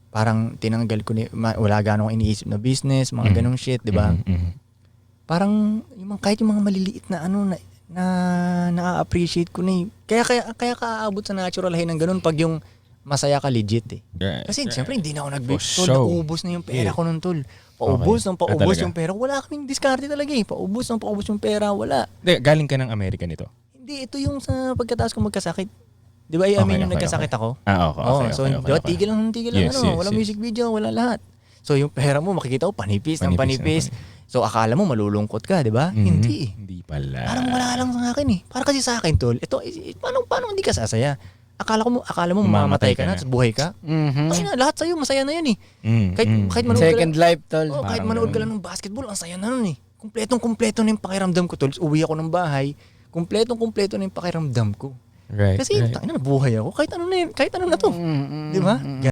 parang tinanggal ko wala ganong iniisip na business, mga ganong shit, di ba? Parang kahit yung mga maliliit na na-appreciate ko na eh. Kaya kaabot sa natural high ng ganun pag yung masaya ka legit eh. Right, Kasi siyempre hindi na ako nag-break. For Tol, show. naubos na yung pera ko nun, tol. Paubos talaga? yung pera. Wala kaming diskarte talaga eh. Paubos yung pera. Wala. Galing ka ng Amerika nito? Hindi, ito yung sa pagkatapos ko magkasakit. Di ba i-amin yung nagkasakit ako? Okay. So, di ba tigil lang wala music video, wala lahat. So yung pera mo makikita ko panipis. So akala mo malulungkot ka, di ba? Hindi eh. Hindi pala. Parang wala lang sa akin eh. Para kasi sa akin, tol. Ito, paano hindi ka sasaya? Akala mo mamamatay ka na, tapos buhay ka. Ay na, lahat sa'yo, masaya na yun eh. Kahit manood Second life, tol. kahit manood ka lang ng basketball, ang saya na nun eh. Kumpletong-kumpleto na yung pakiramdam ko, tol. Uwi ako ng bahay, kumpletong-kumpleto na yung pakiramdam ko. Right. Kasi, buhay ako. Kahit ano na to. Di ba?